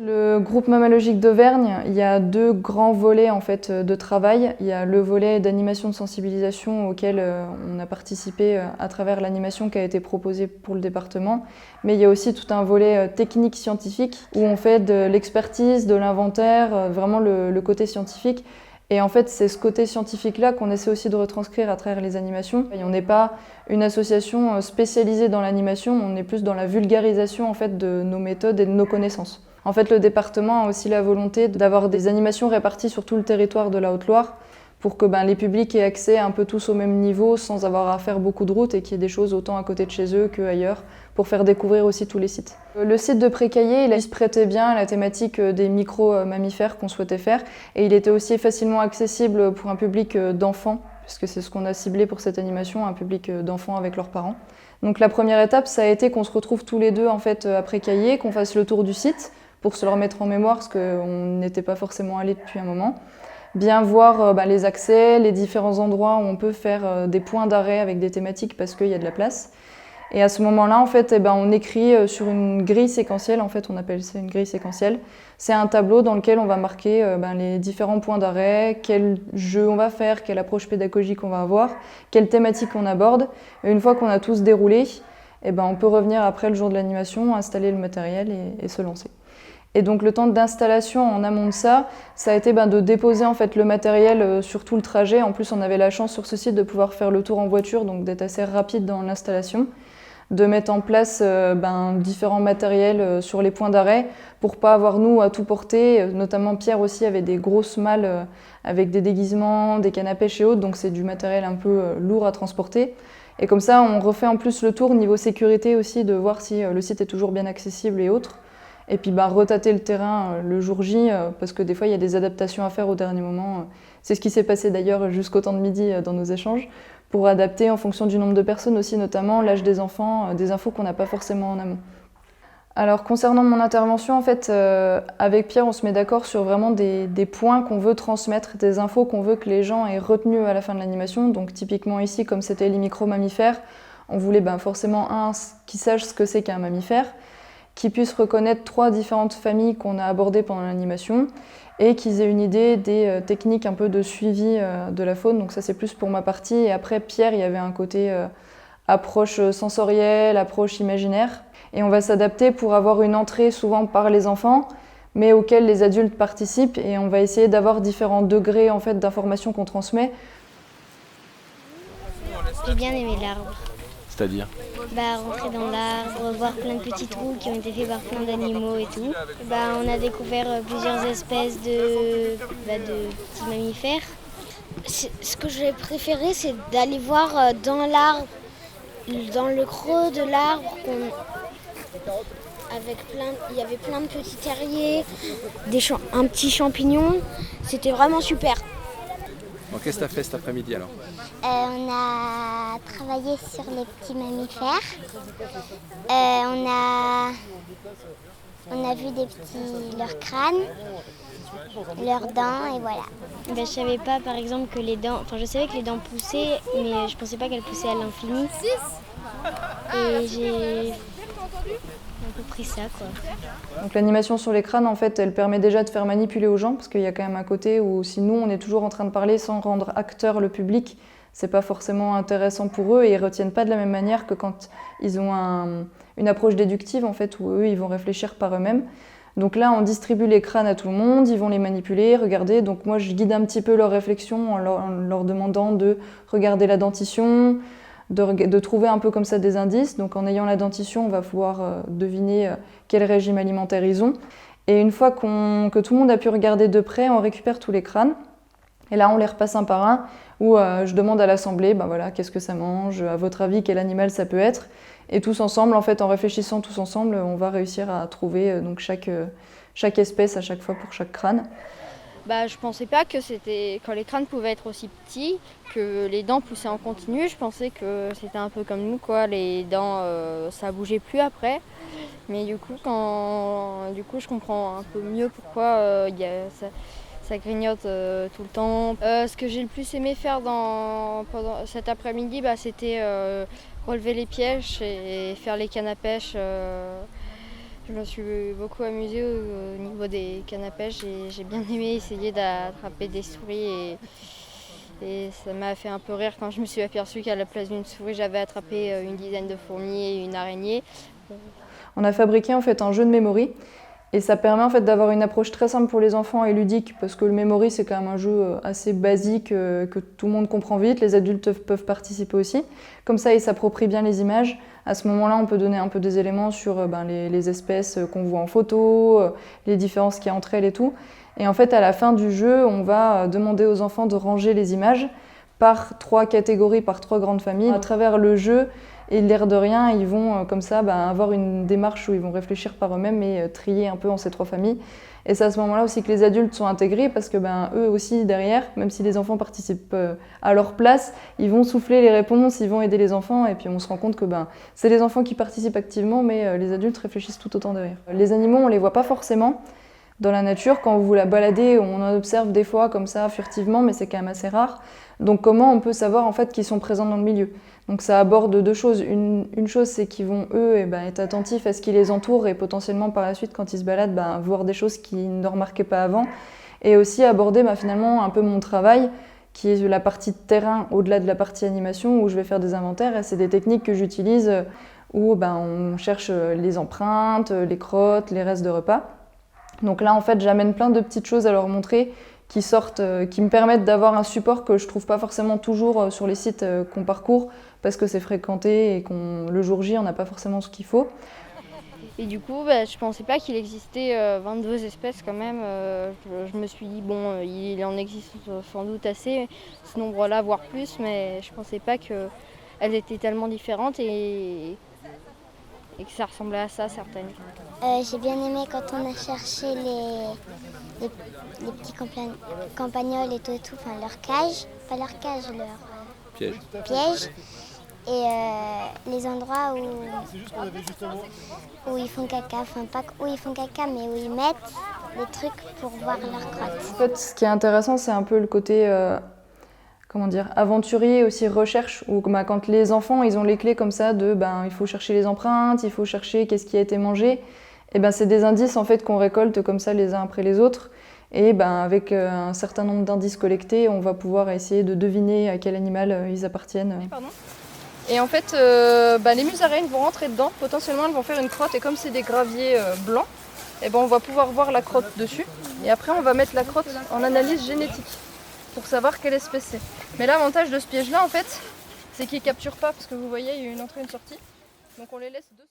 Le groupe mammalogique d'Auvergne, il y a deux grands volets en fait, de travail. Il y a le volet d'animation de sensibilisation auquel on a participé à travers l'animation qui a été proposée pour le département. Mais il y a aussi tout un volet technique scientifique où on fait de l'expertise, de l'inventaire, vraiment le côté scientifique. Et en fait, c'est ce côté scientifique-là qu'on essaie aussi de retranscrire à travers les animations. Et on n'est pas une association spécialisée dans l'animation, on est plus dans la vulgarisation en fait, de nos méthodes et de nos connaissances. En fait, le département a aussi la volonté d'avoir des animations réparties sur tout le territoire de la Haute-Loire pour que les publics aient accès un peu tous au même niveau sans avoir à faire beaucoup de routes et qu'il y ait des choses autant à côté de chez eux qu'ailleurs pour faire découvrir aussi tous les sites. Le site de Précaillé, il se prêtait bien à la thématique des micro-mammifères qu'on souhaitait faire et il était aussi facilement accessible pour un public d'enfants puisque c'est ce qu'on a ciblé pour cette animation, un public d'enfants avec leurs parents. Donc la première étape, ça a été qu'on se retrouve tous les deux en fait, à Précaillé, qu'on fasse le tour du site pour se le remettre en mémoire parce qu'on n'était pas forcément allé depuis un moment. Bien voir les accès, les différents endroits où on peut faire des points d'arrêt avec des thématiques parce qu'il y a de la place. Et à ce moment-là, en fait, on écrit sur une grille séquentielle, en fait, on appelle ça une grille séquentielle. C'est un tableau dans lequel on va marquer les différents points d'arrêt, quel jeu on va faire, quelle approche pédagogique on va avoir, quelle thématique on aborde. Et une fois qu'on a tous déroulé, on peut revenir après le jour de l'animation, installer le matériel et se lancer. Et donc le temps d'installation en amont de ça, ça a été de déposer en fait le matériel sur tout le trajet. En plus, on avait la chance sur ce site de pouvoir faire le tour en voiture, donc d'être assez rapide dans l'installation, de mettre en place différents matériels sur les points d'arrêt pour pas avoir nous à tout porter. Notamment Pierre aussi avait des grosses malles avec des déguisements, des cannes à pêche et autres, donc c'est du matériel un peu lourd à transporter. Et comme ça, on refait en plus le tour niveau sécurité aussi, de voir si le site est toujours bien accessible et autres. Et puis retâter le terrain le jour J, parce que des fois il y a des adaptations à faire au dernier moment. C'est ce qui s'est passé d'ailleurs jusqu'au temps de midi dans nos échanges, pour adapter en fonction du nombre de personnes aussi, notamment l'âge des enfants, des infos qu'on n'a pas forcément en amont. Alors concernant mon intervention, en fait, avec Pierre, on se met d'accord sur vraiment des points qu'on veut transmettre, des infos qu'on veut que les gens aient retenues à la fin de l'animation. Donc typiquement ici, comme c'était les micro-mammifères, on voulait forcément qu'ils sachent ce que c'est qu'un mammifère, qu'ils puissent reconnaître 3 différentes familles qu'on a abordées pendant l'animation et qu'ils aient une idée des techniques un peu de suivi de la faune. Donc ça c'est plus pour ma partie. Et après Pierre, il y avait un côté approche sensorielle, approche imaginaire. Et on va s'adapter pour avoir une entrée souvent par les enfants, mais auquel les adultes participent. Et on va essayer d'avoir différents degrés en fait, d'informations qu'on transmet. J'ai bien aimé l'arbre. C'est-à-dire Rentrer dans l'arbre, voir plein de petits trous qui ont été faits par plein d'animaux et tout. On a découvert plusieurs espèces de petits mammifères. Ce que j'ai préféré, c'est d'aller voir dans l'arbre, dans le creux de l'arbre, il y avait plein de petits terriers, un petit champignon. C'était vraiment super. Bon, qu'est-ce que tu as fait cet après-midi alors? On a travaillé sur les petits mammifères. On a vu leurs crânes, leurs dents et voilà. Je savais pas par exemple que les dents, je savais que les dents poussaient, mais je pensais pas qu'elles poussaient à l'infini. Et j'ai un peu pris ça quoi. Donc l'animation sur les crânes, en fait, elle permet déjà de faire manipuler aux gens, parce qu'il y a quand même un côté où si nous, on est toujours en train de parler sans rendre acteur le public, c'est pas forcément intéressant pour eux et ils retiennent pas de la même manière que quand ils ont une approche déductive, en fait, où eux, ils vont réfléchir par eux-mêmes. Donc là, on distribue les crânes à tout le monde, ils vont les manipuler, regarder. Donc moi, je guide un petit peu leur réflexion en leur demandant de regarder la dentition, de trouver un peu comme ça des indices. Donc en ayant la dentition, on va pouvoir deviner quel régime alimentaire ils ont. Et une fois que tout le monde a pu regarder de près, on récupère tous les crânes. Et là, on les repasse un par un, où je demande à l'assemblée, qu'est-ce que ça mange, à votre avis, quel animal ça peut être. Et tous ensemble, en fait, en réfléchissant tous ensemble, on va réussir à trouver donc chaque espèce à chaque fois pour chaque crâne. Je pensais pas que quand les crânes pouvaient être aussi petits, que les dents poussaient en continu. Je pensais que c'était un peu comme nous, quoi. Les dents, ça bougeait plus après. Mais du coup, je comprends un peu mieux pourquoi ça grignote tout le temps. Ce que j'ai le plus aimé faire pendant cet après-midi, c'était relever les pièges et faire les cannes à pêche. Je me suis beaucoup amusée au niveau des cannes à pêche. J'ai bien aimé essayer d'attraper des souris et ça m'a fait un peu rire quand je me suis aperçue qu'à la place d'une souris, j'avais attrapé une dizaine de fourmis et une araignée. On a fabriqué en fait un jeu de memory et ça permet en fait d'avoir une approche très simple pour les enfants et ludique parce que le memory c'est quand même un jeu assez basique que tout le monde comprend vite, les adultes peuvent participer aussi. Comme ça ils s'approprient bien les images. À ce moment-là on peut donner un peu des éléments sur les espèces qu'on voit en photo, les différences qu'il y a entre elles et tout. Et en fait à la fin du jeu on va demander aux enfants de ranger les images par 3 catégories, par 3 grandes familles. À travers le jeu, et l'air de rien, ils vont comme ça avoir une démarche où ils vont réfléchir par eux-mêmes et trier un peu en ces 3 familles. Et c'est à ce moment-là aussi que les adultes sont intégrés parce que eux aussi derrière, même si les enfants participent à leur place, ils vont souffler les réponses, ils vont aider les enfants et puis on se rend compte que c'est les enfants qui participent activement mais les adultes réfléchissent tout autant derrière. Les animaux, on les voit pas forcément dans la nature. Quand vous la baladez, on en observe des fois comme ça furtivement mais c'est quand même assez rare. Donc comment on peut savoir en fait qu'ils sont présents dans le milieu? Donc ça aborde 2 choses. Une chose c'est qu'ils vont eux être attentifs à ce qui les entoure et potentiellement par la suite quand ils se baladent voir des choses qu'ils ne remarquaient pas avant. Et aussi aborder finalement un peu mon travail qui est la partie terrain au-delà de la partie animation où je vais faire des inventaires et c'est des techniques que j'utilise où on cherche les empreintes, les crottes, les restes de repas. Donc là en fait j'amène plein de petites choses à leur montrer qui sortent, qui me permettent d'avoir un support que je trouve pas forcément toujours sur les sites qu'on parcourt parce que c'est fréquenté et le jour J on n'a pas forcément ce qu'il faut. Et du coup, je pensais pas qu'il existait 22 espèces quand même. Je me suis dit, bon, il en existe sans doute assez, ce nombre-là, voire plus, mais je pensais pas qu'elles étaient tellement différentes et que ça ressemblait à ça, certaines. J'ai bien aimé quand on a cherché les petits campagnols et tout, enfin leur cage, pas leur cage, leur piège. Et les endroits où ils font caca, enfin pas où ils font caca, mais où ils mettent des trucs pour voir leurs crottes. En fait, ce qui est intéressant, c'est un peu le côté aventurier, aussi recherche, où quand les enfants ils ont les clés comme ça de il faut chercher les empreintes, il faut chercher qu'est-ce qui a été mangé, et c'est des indices en fait qu'on récolte comme ça les uns après les autres. Et avec un certain nombre d'indices collectés, on va pouvoir essayer de deviner à quel animal ils appartiennent. Pardon. Et en fait, les musaraignes vont rentrer dedans, potentiellement elles vont faire une crotte et comme c'est des graviers blancs, on va pouvoir voir la crotte dessus. Et après on va mettre la crotte en analyse génétique pour savoir quelle espèce c'est. Mais l'avantage de ce piège-là en fait, c'est qu'il ne capture pas parce que vous voyez il y a une entrée et une sortie. Donc on les laisse deux.